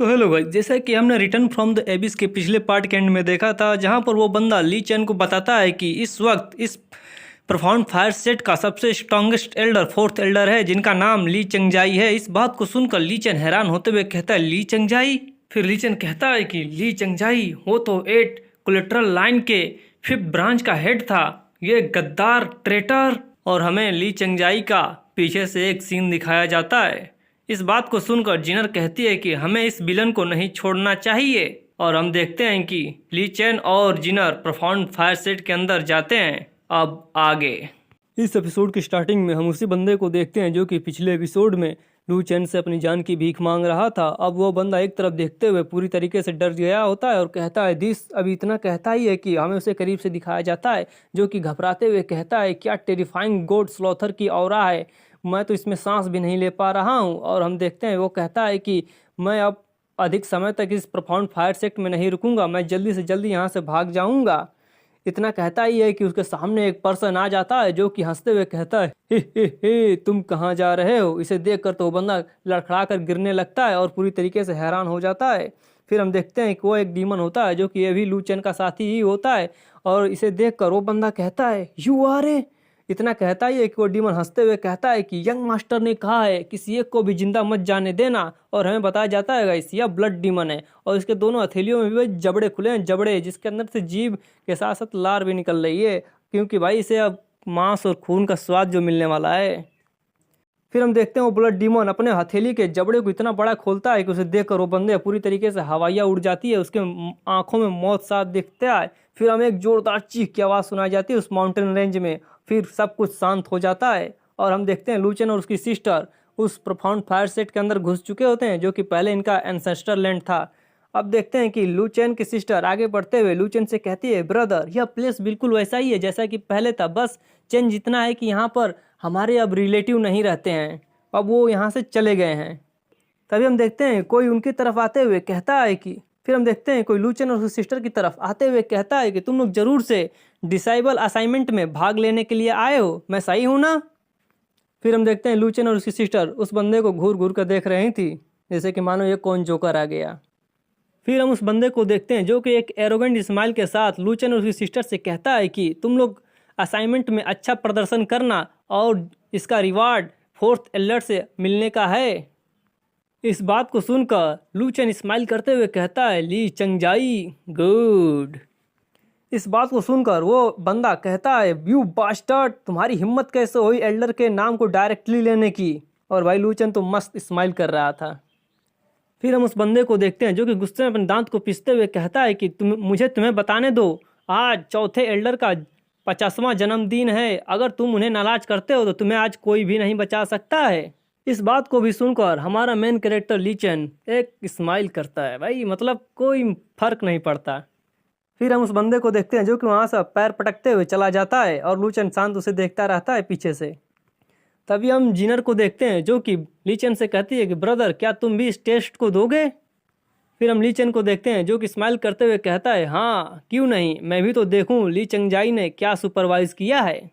तो हेलो भाई, जैसा कि हमने रिटर्न फ्रॉम द एबिस के पिछले पार्ट के एंड में देखा था, जहां पर वो बंदा ली चेन को बताता है कि इस वक्त इस प्रोफाउंड फायर सेट का सबसे स्ट्रॉन्गेस्ट एल्डर फोर्थ एल्डर है, जिनका नाम ली चंगजाई है। इस बात को सुनकर ली चेन हैरान होते हुए कहता है, ली चंगजाई? फिर ली चेन कहता है कि ली चंगजाई वो तो 8 कोलेट्रल लाइन के 5th ब्रांच का हेड था, ये गद्दार ट्रेटर। और हमें ली चंगजाई का पीछे से एक सीन दिखाया जाता है। इस बात को सुनकर जिनर कहती है कि हमें इस विलन को नहीं छोड़ना चाहिए, और हम देखते हैं कि ली चेन और जिनर प्रोफाउंड फायर सेट के अंदर जाते हैं। अब आगे इस एपिसोड की स्टार्टिंग में हम उसी बंदे को देखते हैं जो कि पिछले एपिसोड में लू चेन से अपनी जान की भीख मांग रहा था। अब वो बंदा एक तरफ देखते हुए पूरी तरीके से डर गया होता है और कहता है दिस। अभी इतना कहता ही है कि हमें उसे करीब से दिखाया जाता है, जो कि घबराते हुए कहता है, क्या टेरिफाइंग गोड स्लॉथर की ऑरा है, मैं तो इसमें सांस भी नहीं ले पा रहा हूँ। और हम देखते हैं वो कहता है कि मैं अब अधिक समय तक इस प्रोफाउंड फायर सेक्ट में नहीं रुकूंगा, मैं जल्दी से जल्दी यहाँ से भाग जाऊँगा। इतना कहता ही है कि उसके सामने एक पर्सन आ जाता है जो कि हंसते हुए कहता है, हे तुम कहाँ जा रहे हो? इसे देखकर तो वो बंदा लड़खड़ा कर गिरने लगता है और पूरी तरीके से हैरान हो जाता है। फिर हम देखते हैं कि वो एक डीमन होता है जो कि ये भी लू चेन का साथी ही होता है, और इसे देखकर वो बंदा कहता है, यू आर ए। इतना कहता ही है कि वो डीमन हंसते हुए कहता है कि यंग मास्टर ने कहा है किसी एक को भी जिंदा मत जाने देना। और हमें बताया जाता है गाइस, यह ब्लड डीमन है और इसके दोनों हथेलियों में भी जबड़े खुले हैं, जबड़े जिसके अंदर से जीभ के साथ साथ लार भी निकल रही है, क्योंकि भाई इसे अब मांस और खून का स्वाद जो मिलने वाला है। फिर हम देखते हैं वो ब्लड डीमन अपने हथेली के जबड़े को इतना बड़ा खोलता है कि उसे देखकर वो बंदे पूरी तरीके से हवाइयाँ उड़ जाती है, उसके आंखों में मौत साफ दिखता है। फिर हमें एक जोरदार चीख की आवाज़ सुनाई जाती है उस माउंटेन रेंज में। फिर सब कुछ शांत हो जाता है और हम देखते हैं लू चेन और उसकी सिस्टर उस प्रोफाउंड फायर सेट के अंदर घुस चुके होते हैं, जो कि पहले इनका एंसेस्टर लैंड था। अब देखते हैं कि लू चेन की सिस्टर आगे बढ़ते हुए लू चेन से कहती है, ब्रदर यह प्लेस बिल्कुल वैसा ही है जैसा कि पहले था, बस चेंज इतना है कि यहाँ पर हमारे अब रिलेटिव नहीं रहते हैं, अब वो यहाँ से चले गए हैं। तभी हम देखते हैं कोई उनकी तरफ आते हुए कहता है कि फिर हम देखते हैं कोई लू चेन और उसकी सिस्टर की तरफ आते हुए कहता है कि तुम लोग जरूर से डिसाइबल असाइनमेंट में भाग लेने के लिए आए हो, मैं सही हूँ ना? फिर हम देखते हैं लू चेन और उसकी सिस्टर उस बंदे को घूर घूर कर देख रही थी, जैसे कि मानो ये कौन जोकर आ गया। फिर हम उस बंदे को देखते हैं जो कि एक एरोगेंट स्माइल के साथ लू चेन और उसकी सिस्टर से कहता है कि तुम लोग असाइनमेंट में अच्छा प्रदर्शन करना और इसका रिवार्ड फोर्थ एल्डर से मिलने का है। इस बात को सुनकर लू चेन स्माइल करते हुए कहता है, ली चंगजाई गुड। इस बात को सुनकर वो बंदा कहता है, यू बास्टर्ड, तुम्हारी हिम्मत कैसे हुई एल्डर के नाम को डायरेक्टली लेने की? और भाई लू चेन तो मस्त स्माइल कर रहा था। फिर हम उस बंदे को देखते हैं जो कि गुस्से में अपने दांत को पीसते हुए कहता है कि तुम्हें बताने दो, आज चौथे एल्डर का 50वां जन्मदिन है, अगर तुम उन्हें नाराज करते हो तो तुम्हें आज कोई भी नहीं बचा सकता है। इस बात को भी सुनकर हमारा मेन कैरेक्टर ली चेन एक स्माइल करता है, भाई मतलब कोई फर्क नहीं पड़ता। फिर हम उस बंदे को देखते हैं जो कि वहाँ से पैर पटकते हुए चला जाता है और लू चेन शांत उसे देखता रहता है पीछे से। तभी हम जिनर को देखते हैं जो कि ली चेन से कहती है कि ब्रदर क्या तुम भी इस टेस्ट को दोगे? फिर हम ली चेन को देखते हैं जो कि स्माइल करते हुए कहता है, हाँ क्यों नहीं, मैं भी तो देखूं ली चंगजाई ने क्या सुपरवाइज किया है।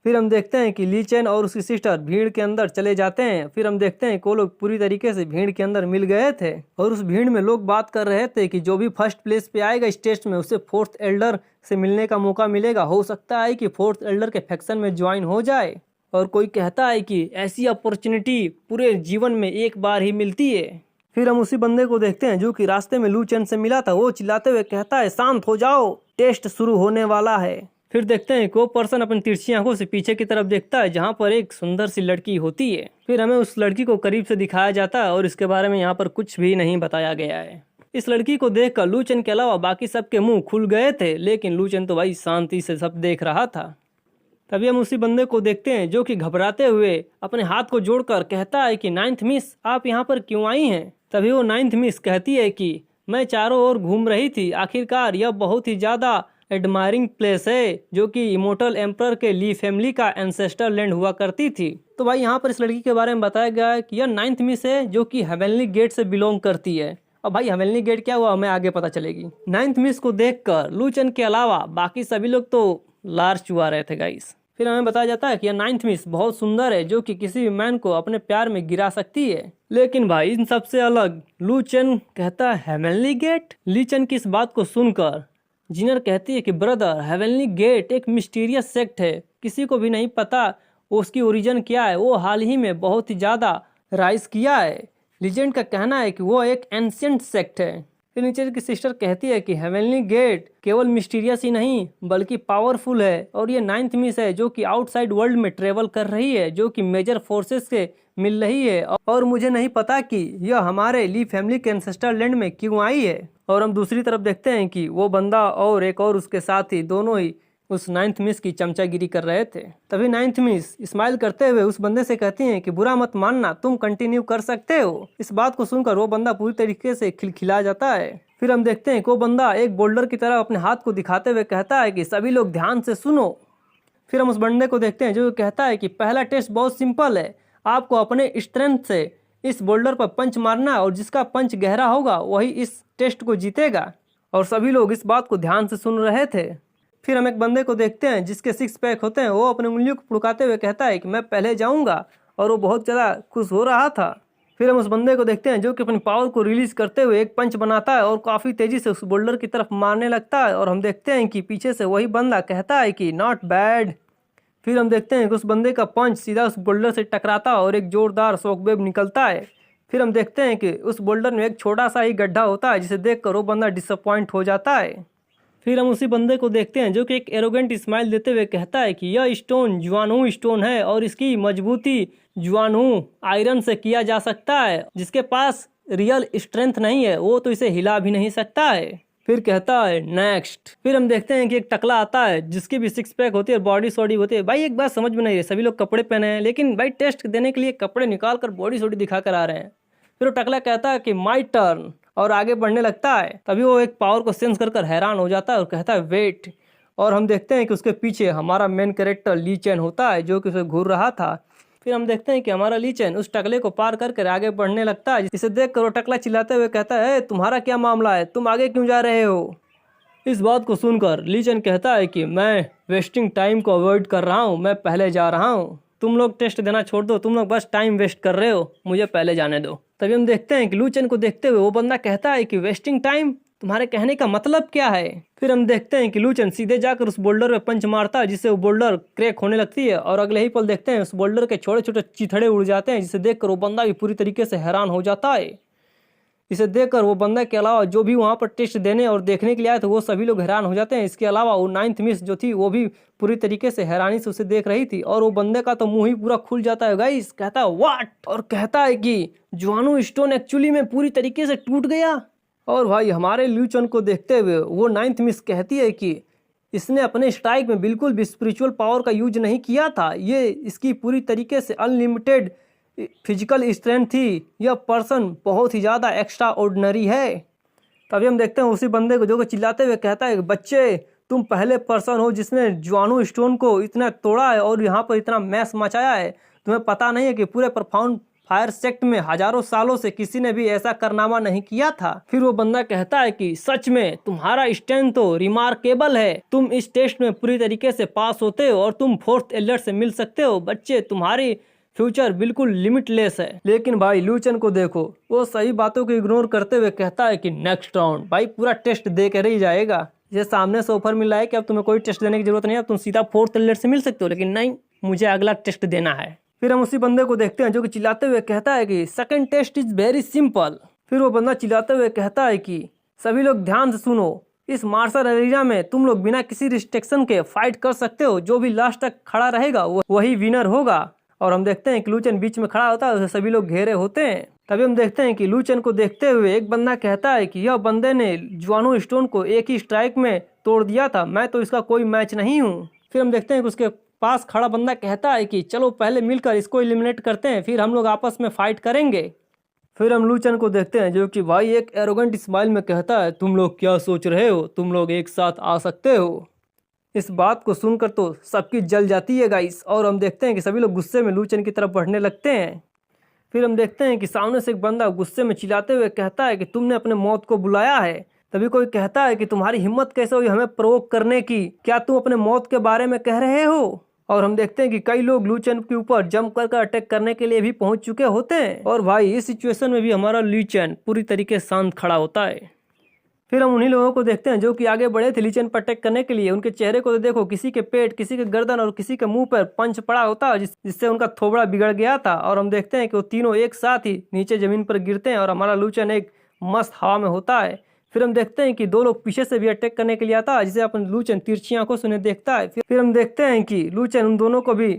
फिर हम देखते हैं कि ली चेन और उसकी सिस्टर भीड़ के अंदर चले जाते हैं। फिर हम देखते हैं कि वो लोग पूरी तरीके से भीड़ के अंदर मिल गए थे और उस भीड़ में लोग बात कर रहे थे कि जो भी फर्स्ट प्लेस पे आएगा इस टेस्ट में उसे फोर्थ एल्डर से मिलने का मौका मिलेगा, हो सकता है कि फोर्थ एल्डर के फैक्शन में ज्वाइन हो जाए। और कोई कहता है कि ऐसी अपॉर्चुनिटी पूरे जीवन में एक बार ही मिलती है। फिर हम उसी बंदे को देखते हैं जो कि रास्ते में लू चेन से मिला था, वो चिल्लाते हुए कहता है, शांत हो जाओ, टेस्ट शुरू होने वाला है। फिर देखते हैं कि वो पर्सन अपनी तिरछी आंखों से पीछे की तरफ देखता है जहां पर एक सुंदर सी लड़की होती है। फिर हमें उस लड़की को करीब से दिखाया जाता है और इसके बारे में यहाँ पर कुछ भी नहीं बताया गया है। इस लड़की को देखकर लू चेन के अलावा बाकी सबके मुंह खुल गए थे, लेकिन लू चेन तो भाई शांति से सब देख रहा था। तभी हम उसी बंदे को देखते हैं जो कि घबराते हुए अपने हाथ को जोड़कर कहता है कि 9th मिस आप यहाँ पर क्यों आई हैं? तभी वो 9th मिस कहती है कि मैं चारों ओर घूम रही थी, आखिरकार यह बहुत ही ज़्यादा एडमायरिंग प्लेस है जो कि इमोर्टल एम्परर के ली फैमिली का एंसेस्टर लैंड हुआ करती थी। तो भाई यहाँ पर इस लड़की के बारे में बताया गया है कि यह 9th मिस है जो कि हेवनली गेट से बिलोंग करती है। और भाई हेवनली गेट क्या हुआ हमें आगे पता चलेगी। 9th मिस को देखकर लू चेन के अलावा बाकी सभी लोग तो लार चुआ रहे थे गाइस। फिर हमें बताया जाता है कि यह 9th मिस बहुत सुंदर है जो कि किसी भी मैन को अपने प्यार में गिरा सकती है। लेकिन भाई इन सबसे अलग लू चेन कहता है हेवनली गेट। ली चेन की इस बात को सुनकर जिनर कहती है कि ब्रदर, हेवनली गेट एक मिस्टीरियस सेक्ट है, किसी को भी नहीं पता उसकी ओरिजिन क्या है, वो हाल ही में बहुत ही ज़्यादा राइज किया है। लीजेंड का कहना है कि वो एक एंशिएंट सेक्ट है। फिर नीचे की सिस्टर कहती है कि हेवनली गेट केवल मिस्टीरियस ही नहीं बल्कि पावरफुल है, और ये 9th मिस है जो कि आउटसाइड वर्ल्ड में ट्रेवल कर रही है, जो कि मेजर फोर्सेस से मिल रही है, और मुझे नहीं पता कि यह हमारे ली फैमिली के एंसेस्टर लैंड में क्यों आई है। और हम दूसरी तरफ देखते हैं कि वो बंदा और एक और उसके साथी दोनों ही उस 9th मिस की चमचागिरी कर रहे थे। तभी 9th मिस स्माइल करते हुए उस बंदे से कहती हैं कि बुरा मत मानना, तुम कंटिन्यू कर सकते हो। इस बात को सुनकर वो बंदा पूरी तरीके से खिलखिला जाता है। फिर हम देखते हैं कि वो बंदा एक बोल्डर की तरह अपने हाथ को दिखाते हुए कहता है कि सभी लोग ध्यान से सुनो। फिर हम उस बंदे को देखते हैं जो कहता है कि पहला टेस्ट बहुत सिंपल है, आपको अपने स्ट्रेंथ से इस बोल्डर पर पंच मारना और जिसका पंच गहरा होगा वही इस टेस्ट को जीतेगा। और सभी लोग इस बात को ध्यान से सुन रहे थे। फिर हम एक बंदे को देखते हैं जिसके 6 पैक होते हैं, वो अपनी उंगलियों को फुड़काते हुए कहता है कि मैं पहले जाऊंगा, और वो बहुत ज़्यादा खुश हो रहा था। फिर हम उस बंदे को देखते हैं जो कि अपनी पावर को रिलीज करते हुए एक पंच बनाता है और काफ़ी तेज़ी से उस बोल्डर की तरफ मारने लगता है, और हम देखते हैं कि पीछे से वही बंदा कहता है कि नॉट बैड। फिर हम देखते हैं कि उस बंदे का पंच सीधा उस बोल्डर से टकराता है और एक जोरदार शॉकवेव निकलता है। फिर हम देखते हैं कि उस बोल्डर में एक छोटा सा ही गड्ढा होता है, जिसे देखकर वो बंदा डिसअपॉइंट हो जाता है। फिर हम उसी बंदे को देखते हैं जो कि एक एरोगेंट स्माइल देते हुए कहता है कि यह स्टोन जुआनू स्टोन है और इसकी मजबूती जुआनू आयरन से किया जा सकता है, जिसके पास रियल स्ट्रेंथ नहीं है वो तो इसे हिला भी नहीं सकता है। फिर कहता है नेक्स्ट। फिर हम देखते हैं कि एक टकला आता है जिसकी भी 6 पैक होती है, बॉडी सॉडी होती है। भाई एक बात समझ में नहीं है, सभी लोग कपड़े पहने हैं लेकिन भाई टेस्ट देने के लिए कपड़े निकाल कर बॉडी सॉडी दिखा कर आ रहे हैं। फिर वो टकला कहता है कि माई टर्न, और आगे बढ़ने लगता है। तभी वो एक पावर को सेंस कर हैरान हो जाता है और कहता है वेट। और हम देखते हैं कि उसके पीछे हमारा मेन कैरेक्टर ली चेन होता है जो कि उसे घूर रहा था। फिर हम देखते हैं कि हमारा ली चेन उस टकले को पार करके आगे बढ़ने लगता है। इसे देख कर वो टकला चिल्लाते हुए कहता है तुम्हारा क्या मामला है, तुम आगे क्यों जा रहे हो। इस बात को सुनकर ली चेन कहता है कि मैं वेस्टिंग टाइम को अवॉइड कर रहा हूँ, मैं पहले जा रहा हूँ, तुम लोग टेस्ट देना छोड़ दो, तुम लोग बस टाइम वेस्ट कर रहे हो, मुझे पहले जाने दो। तभी हम देखते हैं कि लू चेन को देखते हुए वो बंदा कहता है कि वेस्टिंग टाइम, तुम्हारे कहने का मतलब क्या है। फिर हम देखते हैं कि लू चेन सीधे जाकर उस बोल्डर पे पंच मारता है जिससे वो बोल्डर क्रैक होने लगती है, और अगले ही पल देखते हैं उस बोल्डर के छोटे छोटे चिथड़े उड़ जाते हैं, जिसे देखकर वो बंदा भी पूरी तरीके से हैरान हो जाता है। इसे देखकर वो बंदा के अलावा जो भी वहाँ पर टेस्ट देने और देखने के लिए आए थे वो सभी लोग हैरान हो जाते हैं। इसके अलावा वो 9th मिस जो थी वो भी पूरी तरीके से हैरानी से उसे देख रही थी, और वो बंदे का तो मुंह ही पूरा खुल जाता है गाइस, कहता है व्हाट, और कहता है कि जुआनू स्टोन एक्चुअली में पूरी तरीके से टूट गया। और भाई हमारे ल्यू चेन को देखते हुए वो 9th मिस कहती है कि इसने अपने स्ट्राइक में बिल्कुल भी स्पिरिचुअल पावर का यूज नहीं किया था, ये इसकी पूरी तरीके से अनलिमिटेड फिजिकल स्ट्रेंथ थी, यह पर्सन बहुत ही ज़्यादा एक्स्ट्रा ऑर्डिनरी है। तभी हम देखते हैं उसी बंदे को जो कि चिल्लाते हुए कहता है बच्चे तुम पहले पर्सन हो जिसने जुआनू स्टोन को इतना तोड़ा है और यहाँ पर इतना मैस मचाया है, तुम्हें पता नहीं है कि पूरे प्रोफाउंड फायर सेक्ट में हजारों सालों से किसी ने भी ऐसा कारनामा नहीं किया था। फिर वो बंदा कहता है कि सच में तुम्हारा स्ट्रेंथ तो रिमार्केबल है, तुम इस टेस्ट में पूरी तरीके से पास होते हो और तुम 4th एल्डर से मिल सकते हो, बच्चे तुम्हारी फ्यूचर बिल्कुल लिमिटलेस है। लेकिन भाई लू चेन को देखो, वो सही बातों को इग्नोर करते हुए कहता है कि नेक्स्ट राउंड। भाई पूरा टेस्ट दे कर ही जाएगा, ये सामने से ऑफर मिल रहा है कि अब तुम्हें कोई टेस्ट देने की जरूरत नहीं है, अब तुम सीधा 4th एल्डर से मिल सकते हो, लेकिन नहीं, मुझे अगला टेस्ट देना है। फिर हम उसी बंदे को देखते हैं जो कि चिल्लाते हुए कहता है कि second test is very simple. फिर वो बंदा चिल्लाते हुए कहता है कि सभी लोग ध्यान से सुनो, इस मार्शल एरिना में तुम लोग बिना किसी रिस्ट्रिक्शन के फाइट कर सकते हो, जो भी लास्ट तक खड़ा रहेगा वही विनर होगा। और हम देखते हैं कि लू चेन बीच में खड़ा होता है, उसे सभी लोग घेरे होते हैं। तभी हम देखते हैं कि लू चेन को देखते हुए एक बंदा कहता है कि यह बंदे ने जुआनू स्टोन को एक ही स्ट्राइक में तोड़ दिया था, मैं तो इसका कोई मैच नहीं हूँ। फिर हम देखते हैं कि उसके पास खड़ा बंदा कहता है कि चलो पहले मिलकर इसको एलिमिनेट करते हैं, फिर हम लोग आपस में फाइट करेंगे। फिर हम लू चेन को देखते हैं जो कि भाई एक एरोगेंट स्माइल में कहता है तुम लोग क्या सोच रहे हो, तुम लोग एक साथ आ सकते हो। इस बात को सुनकर तो सबकी जल जाती है गाइस, और हम देखते हैं कि सभी लोग गुस्से में लू चेन की तरफ बढ़ने लगते हैं। फिर हम देखते हैं कि सामने से एक बंदा गुस्से में चिल्लाते हुए कहता है कि तुमने अपने मौत को बुलाया है। तभी कोई कहता है कि तुम्हारी हिम्मत कैसे हुई हमें प्रोवोक करने की, क्या तुम अपने मौत के बारे में कह रहे हो। और हम देखते हैं कि कई लोग लू चेन के ऊपर जंप कर अटैक करने के लिए भी पहुंच चुके होते हैं। और भाई इस सिचुएशन में भी हमारा ली चेन पूरी तरीके से शांत खड़ा होता है। फिर हम उन्हीं लोगों को देखते हैं जो कि आगे बढ़े थे ली चेन पर अटैक करने के लिए। उनके चेहरे को तो देखो, किसी के पेट, किसी के गर्दन और किसी के मुंह पर पंच पड़ा होता है जिससे उनका थोबड़ा बिगड़ गया था। और हम देखते हैं कि वो तीनों एक साथ ही नीचे जमीन पर गिरते हैं और हमारा लू चेन एक मस्त हवा में होता है। फिर हम देखते हैं कि दो लोग पीछे से भी अटैक करने के लिए आता है, जिसे अपन लू चेन तिरछी आंखों से उन्हें देखता है। फिर हम देखते हैं कि लू चेन उन दोनों को भी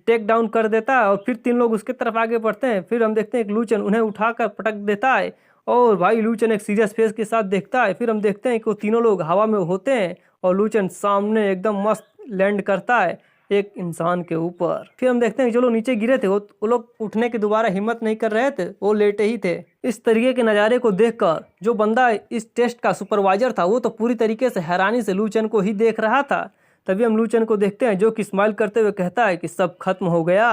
टेक डाउन कर देता है और फिर तीन लोग उसके तरफ आगे बढ़ते हैं। फिर हम देखते हैं कि लू चेन उन्हें उठाकर पटक देता है और भाई लू चेन एक सीरियस फेस के साथ देखता है। फिर हम देखते हैं कि वो तीनों लोग हवा में होते हैं और लू चेन सामने एकदम मस्त लैंड करता है एक इंसान के ऊपर। फिर हम देखते हैं कि जो लोग नीचे गिरे थे वो लोग उठने की दोबारा हिम्मत नहीं कर रहे थे, वो लेटे ही थे। इस तरीके के नज़ारे को देखकर जो बंदा इस टेस्ट का सुपरवाइजर था वो तो पूरी तरीके से हैरानी से लू चेन को ही देख रहा था। तभी हम लू चेन को देखते हैं जो कि स्माइल करते हुए कहता है कि सब खत्म हो गया।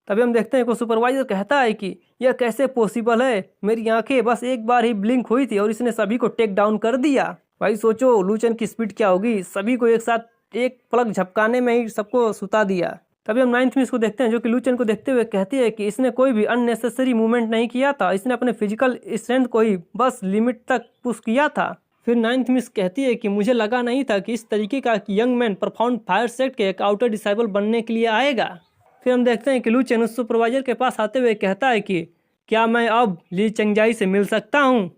तभी हम देखते हैं कि सुपरवाइजर कहता है कि यह कैसे पॉसिबल है, मेरी आंखें बस एक बार ही ब्लिंक हुई थी और इसने सभी को टेक डाउन कर दिया। भाई सोचो लू चेन की स्पीड क्या होगी, सभी को एक साथ एक पलक झपकाने में ही सबको सुता दिया। तभी हम 9th मिस को देखते हैं जो कि लू चेन को देखते हुए कहती है कि इसने कोई भी अननेसेसरी मूवमेंट नहीं किया था, इसने अपने फिजिकल स्ट्रेंथ को ही बस लिमिट तक पुश किया था। फिर 9th मिस कहती है कि मुझे लगा नहीं था कि इस तरीके का young man profound fire set के एक आउटर डिसाइबल बनने के लिए आएगा। फिर हम देखते हैं कि लू चेन उस सुपरवाइजर के पास आते हुए कहता है कि क्या मैं अब ली चंगजाई से मिल सकता हूँ।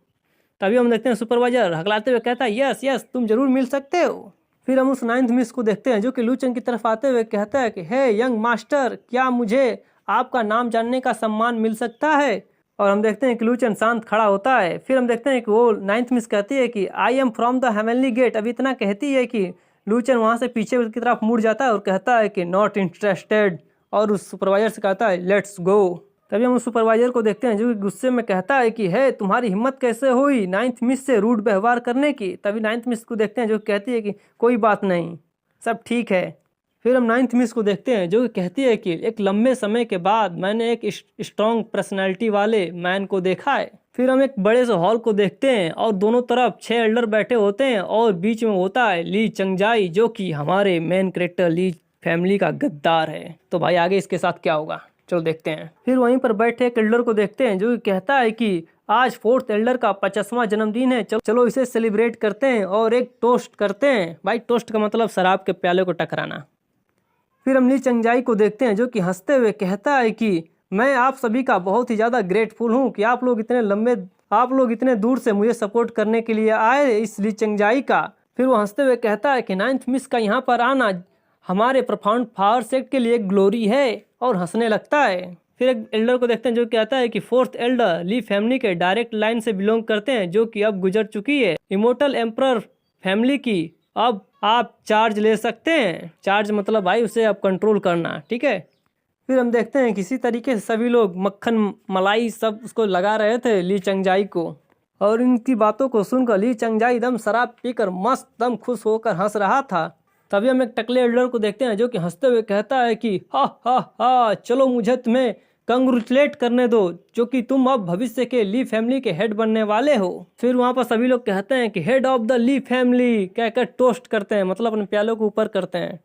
तभी हम देखते हैं सुपरवाइजर हकलाते हुए कहता है यस यस तुम जरूर मिल सकते हो। फिर हम उस 9th मिस को देखते हैं जो कि लू चेन की तरफ आते हुए कहता है कि हे यंग मास्टर, क्या मुझे आपका नाम जानने का सम्मान मिल सकता है। और हम देखते हैं कि लू चेन शांत खड़ा होता है। फिर हम देखते हैं कि वो 9th मिस कहती है कि I am from the heavenly gate. अभी इतना कहती है कि लू चेन वहाँ से पीछे की तरफ मुड़ जाता है और कहता है कि नॉट इंटरेस्टेड, और उस सुपरवाइजर से कहता है लेट्स गो। तभी हम उस सुपरवाइजर को देखते हैं जो कि गुस्से में कहता है कि है तुम्हारी हिम्मत कैसे हुई 9th मिस से रूड व्यवहार करने की। तभी 9th मिस को देखते हैं जो कहती है कि कोई बात नहीं, सब ठीक है। फिर हम 9th मिस को देखते हैं जो कि कहती है कि एक लंबे समय के बाद मैंने एक स्ट्रॉन्ग पर्सनैलिटी वाले मैन को देखा है। फिर हम एक बड़े से हॉल को देखते हैं और दोनों तरफ 6 एल्डर बैठे होते हैं और बीच में होता है ली चंगजाई जो कि हमारे मेन कैरेक्टर ली फैमिली का गद्दार है। तो भाई आगे इसके साथ क्या होगा चलो देखते हैं। फिर वहीं पर बैठे एक एल्डर को देखते हैं जो कि कहता है कि आज 4th एल्डर का 50वां जन्मदिन है, चलो इसे सेलिब्रेट करते हैं और एक टोस्ट करते हैं। भाई टोस्ट का मतलब शराब के प्याले को टकराना। फिर हम ली चंगजाई को देखते हैं जो कि हंसते हुए कहता है कि मैं आप सभी का बहुत ही ज़्यादा ग्रेटफुल हूँ कि आप लोग इतने दूर से मुझे सपोर्ट करने के लिए आए इस ली चंगजाई का। फिर वो हंसते हुए कहता है कि 9th मिस का यहाँ पर आना हमारे प्रोफाउंड फायर सेट के लिए ग्लोरी है, और हंसने लगता है। फिर एक एल्डर को देखते हैं जो कहता है कि 4th एल्डर ली फैमिली के डायरेक्ट लाइन से बिलोंग करते हैं जो कि अब गुजर चुकी है इमोर्टल एम्परर फैमिली की। अब आप चार्ज ले सकते हैं। चार्ज मतलब भाई उसे अब कंट्रोल करना, ठीक है। फिर हम देखते हैं किसी तरीके से सभी लोग मक्खन मलाई सब उसको लगा रहे थे ली चंगजाई को, और इनकी बातों को सुनकर ली चंगजाई दम शराब पीकर मस्त दम खुश होकर हंस रहा था। तभी हम एक टकले एल्डर को देखते हैं जो कि हंसते हुए कहता है कि हा हा हा चलो मुझे तुम्हें कंग्रेचुलेट करने दो जो कि तुम अब भविष्य के ली फैमिली के हेड बनने वाले हो। फिर वहाँ पर सभी लोग कहते हैं कि head of the Lee family कहकर टोस्ट करते हैं, मतलब अपने प्यालों को ऊपर करते हैं।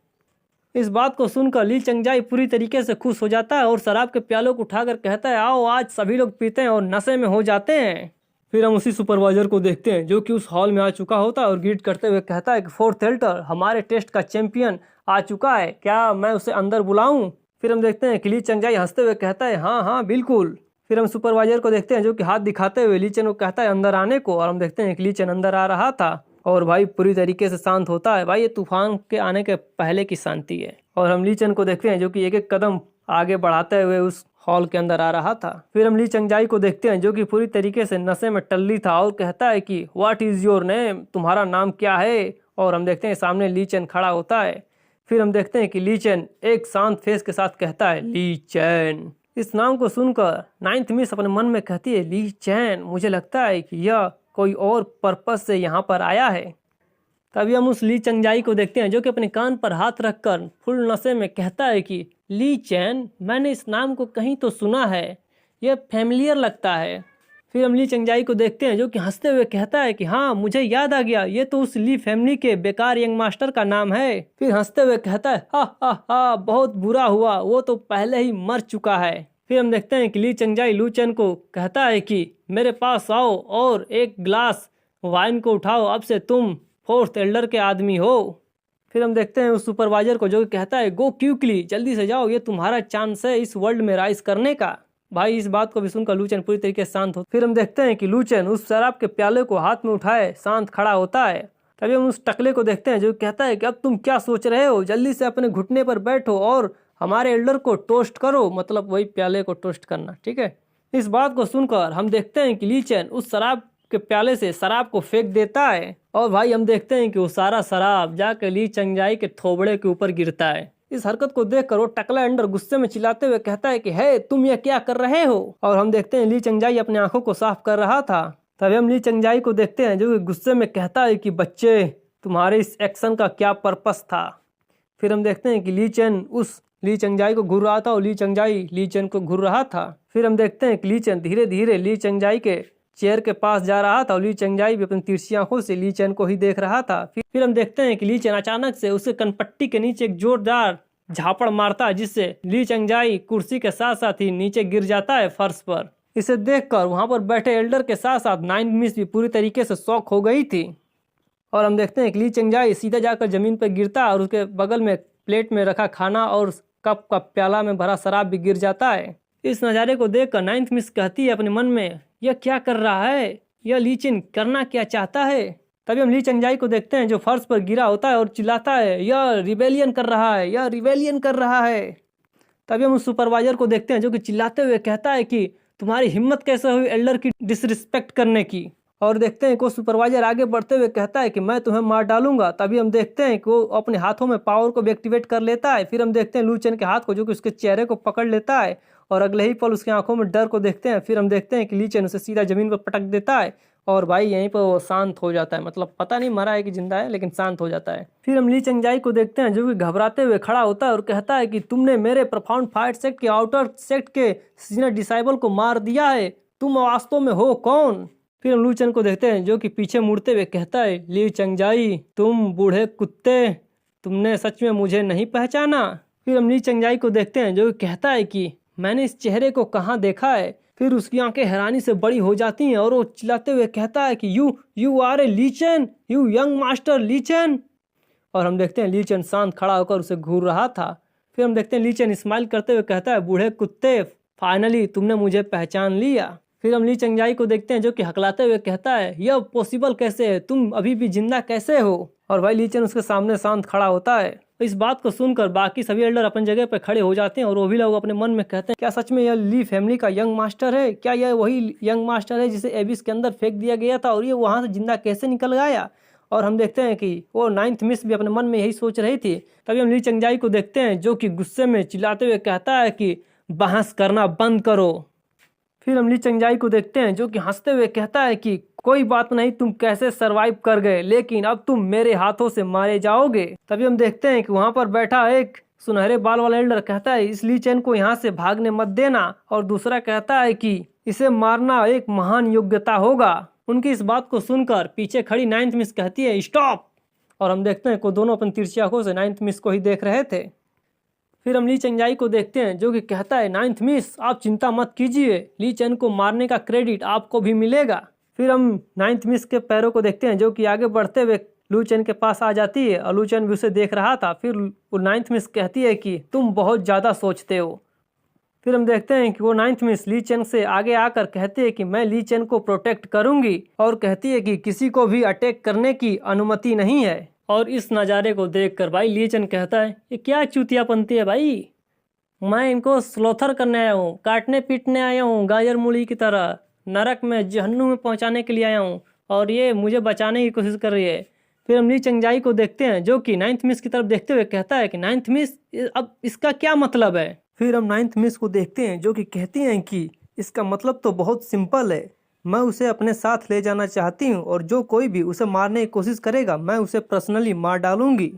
इस बात को सुनकर ली चंगजाई पूरी तरीके से खुश हो जाता है और शराब के प्यालों को उठाकर कहता है आओ आज सभी लोग पीते हैं और नशे में हो जाते हैं। फिर हम उसी सुपरवाइजर को देखते हैं जो कि उस हॉल में आ चुका होता है और ग्रीट करते हुए कहता है कि 4th एल्डर हमारे टेस्ट का चैंपियन आ चुका है, क्या मैं उसे अंदर बुलाऊं। फिर हम देखते हैं कि ली चंगजाई हंसते हुए कहता है हाँ हाँ बिल्कुल। फिर हम सुपरवाइजर को देखते हैं जो कि हाथ दिखाते हुए ली चेन को कहता है अंदर आने को, और हम देखते हैं कि ली चेन अंदर आ रहा था और भाई पूरी तरीके से शांत होता है। भाई ये तूफान के आने के पहले की शांति है। और हम ली चेन को देखते हैं जो कि एक एक कदम आगे बढ़ाते हुए उस हॉल के अंदर आ रहा था। फिर हम ली चंगजाई को देखते हैं जो कि पूरी तरीके से नशे में टल्ली था और कहता है कि व्हाट इज योर नेम, तुम्हारा नाम क्या है। और हम देखते हैं सामने ली चेन खड़ा होता है। फिर हम देखते हैं कि ली चेन एक शांत फेस के साथ कहता है ली चैन। इस नाम को सुनकर 9th मिस अपने मन में कहती है ली चैन, मुझे लगता है कि यह कोई और पर्पस से यहाँ पर आया है। तभी हम उस ली चंगजाई को देखते हैं जो कि अपने कान पर हाथ रखकर फुल नशे में कहता है कि ली चैन, मैंने इस नाम को कहीं तो सुना है, यह फैमिलियर लगता है। फिर हम ली चंगजाई को देखते हैं जो कि हंसते हुए कहता है कि हाँ मुझे याद आ गया, ये तो उस ली फैमिली के बेकार यंग मास्टर का नाम है। फिर हंसते हुए कहता है हा हा हा, बहुत बुरा हुआ, वो तो पहले ही मर चुका है। फिर हम देखते हैं कि ली चंगजाई लू चेन को कहता है कि मेरे पास आओ और एक ग्लास वाइन को उठाओ, अब से तुम फोर्थ एल्डर के आदमी हो। फिर हम देखते हैं उस सुपरवाइजर को जो कहता है गो क्विकली, जल्दी से जाओ, ये तुम्हारा चांस है इस वर्ल्ड में राइज करने का। भाई इस बात को भी सुनकर लू चेन पूरी तरीके से शांत हो। फिर हम देखते हैं कि लू चेन उस शराब के प्याले को हाथ में उठाए शांत खड़ा होता है। तभी हम उस टकले को देखते हैं जो कहता है कि अब तुम क्या सोच रहे हो, जल्दी से अपने घुटने पर बैठो और हमारे एल्डर को टोस्ट करो, मतलब वही प्याले को टोस्ट करना, ठीक है। इस बात को सुनकर हम देखते हैं कि ली चेन उस शराब के प्याले से शराब को फेंक देता है और भाई हम देखते हैं कि वो सारा शराब जाकर ली चंगजाई के थोबड़े के ऊपर गिरता है। इस हरकत को देखकर वो टकला एल्डर गुस्से में चिल्लाते हुए कहता है कि हे तुम ये क्या कर रहे हो। और हम देखते हैं ली चंगजाई अपने आंखों को साफ कर रहा था। तभी हम ली चंगजाई को देखते हैं जो गुस्से में कहता है कि बच्चे तुम्हारे इस एक्शन का क्या पर्पस था। फिर हम देखते हैं कि ली चेन उस ली चंगजाई को घूर रहा था और ली चंगजाई ली चेन को घूर रहा था। फिर हम देखते हैं कि ली चेन धीरे धीरे ली चंगजाई के चेयर के पास जा रहा था और ली चंगजाई भी अपनी तिरछी आंखों से ली चेन को ही देख रहा था। फिर हम देखते हैं कि ली चेन अचानक से उसके कनपट्टी के नीचे एक जोरदार झापड़ मारता है, जिससे ली चंगजाई कुर्सी के साथ साथ ही नीचे गिर जाता है फर्श पर। इसे देखकर वहां पर बैठे एल्डर के साथ साथ नाइन्थ मिस भी पूरी तरीके से शॉक हो गई थी। और हम देखते हैं कि ली चंगजाई सीधा जाकर जमीन पर गिरता है और उसके बगल में प्लेट में रखा खाना और कप का प्याला में भरा शराब भी गिर जाता है। इस नज़ारे को देखकर नाइन्थ मिस कहती है अपने मन में, यह क्या कर रहा है, यह ली चेन करना क्या चाहता है। तभी हम ली चंगजाई को देखते हैं जो फर्श पर गिरा होता है और चिल्लाता है यह रिबेलियन कर रहा है, यह रिबेलियन कर रहा है। तभी हम उस सुपरवाइजर को देखते हैं जो कि चिल्लाते हुए कहता है कि तुम्हारी हिम्मत कैसे हुई एल्डर की डिसरिस्पेक्ट करने की। और देखते हैं कि वो सुपरवाइजर आगे बढ़ते हुए कहता है कि मैं तुम्हें मार डालूंगा। तभी हम देखते हैं कि वो अपने हाथों में पावर को भी एक्टिवेट कर लेता है। फिर हम देखते हैं लू चेन के हाथ को जो कि उसके चेहरे को पकड़ लेता है और अगले ही पल उसकी आंखों में डर को देखते हैं। फिर हम देखते हैं कि ली चेन उसे सीधा जमीन पर पटक देता है और भाई यहीं पर वो शांत हो जाता है, मतलब पता नहीं मरा है कि जिंदा है, लेकिन शांत हो जाता है। फिर हम ली चंगजाई को देखते हैं जो कि घबराते हुए खड़ा होता है और कहता है कि तुमने मेरे प्रोफाउंड फायर सेक्ट के आउटर सेक्ट के सीनियर डिसाइबल को मार दिया है, तुम वास्तव में हो कौन। फिर हम लू चेन को देखते हैं जो कि पीछे मुड़ते हुए कहता है ली चंगजाई तुम बूढ़े कुत्ते, तुमने सच में मुझे नहीं पहचाना। फिर हम ली चंगजाई को देखते हैं जो कि कहता है कि मैंने इस चेहरे को कहाँ देखा है। फिर उसकी आंखें हैरानी से बड़ी हो जाती हैं और वो चिल्लाते हुए कहता है कि you are a Lee Chen, you young master Lee Chen. और हम देखते हैं ली चेन शांत खड़ा होकर उसे घूर रहा था। फिर हम देखते हैं ली चेन स्माइल करते हुए कहता है बूढ़े कुत्ते, फाइनली तुमने मुझे पहचान लिया। फिर हम ली चंगजाई को देखते हैं जो कि हकलाते हुए कहता है यह पॉसिबल कैसे है, तुम अभी भी जिंदा कैसे हो। और भाई ली चेन उसके सामने शांत खड़ा होता है। इस बात को सुनकर बाकी सभी एल्डर अपनी जगह पर खड़े हो जाते हैं और वो भी लोग अपने मन में कहते हैं क्या सच में यह ली फैमिली का यंग मास्टर है, क्या यह वही यंग मास्टर है जिसे एबिस के अंदर फेंक दिया गया था और ये वहां से जिंदा कैसे निकल गया। और हम देखते हैं कि वो नाइन्थ मिस भी अपने मन में यही सोच रही थी। तभी हम ली चंगजाई को देखते हैं जो कि गुस्से में चिल्लाते हुए कहता है कि बहस करना बंद करो। फिर हम ली चंगजाई को देखते हैं जो कि हंसते हुए कहता है कि कोई बात नहीं, तुम कैसे सरवाइव कर गए, लेकिन अब तुम मेरे हाथों से मारे जाओगे। तभी हम देखते हैं कि वहां पर बैठा एक सुनहरे बाल वाला एल्डर कहता है इस ली चेन को यहाँ से भागने मत देना, और दूसरा कहता है कि इसे मारना एक महान योग्यता होगा। उनकी इस बात को सुनकर पीछे खड़ी नाइन्थ मिस कहती है स्टॉप। और हम देखते हैं कि दोनों अपनी तिरछी आंखों से नाइन्थ मिस को ही देख रहे थे। फिर हम ली चंगजाई को देखते हैं जो कि कहता है नाइन्थ मिस आप चिंता मत कीजिए, ली चेन को मारने का क्रेडिट आपको भी मिलेगा। फिर हम नाइन्थ मिस के पैरों को देखते हैं जो कि आगे बढ़ते हुए लू चेन के पास आ जाती है और लू चेन भी उसे देख रहा था। फिर वो नाइन्थ मिस कहती है कि तुम बहुत ज़्यादा सोचते हो। फिर हम देखते हैं कि वो नाइन्थ मिस ली चेन से आगे आकर कहती है कि मैं ली चेन को प्रोटेक्ट करूंगी, और कहती है कि किसी को भी अटैक करने की अनुमति नहीं है। और इस नज़ारे को देखकर भाई ली चेन कहता है ये क्या चूतियापंती है भाई, मैं इनको स्लोथर करने आया हूँ, काटने पीटने आया हूँ, गाजर मूली की तरह नरक में जहन्नुम में पहुँचाने के लिए आया हूँ, और ये मुझे बचाने की कोशिश कर रही है। फिर हम ली चंगजाई को देखते हैं जो कि नाइन्थ मिस की तरफ देखते हुए कहता है कि नाइन्थ मिस अब इसका क्या मतलब है। फिर हम नाइन्थ मिस को देखते हैं जो कि कहती हैं कि इसका मतलब तो बहुत सिंपल है, मैं उसे अपने साथ ले जाना चाहती हूँ और जो कोई भी उसे मारने की कोशिश करेगा मैं उसे पर्सनली मार डालूंगी।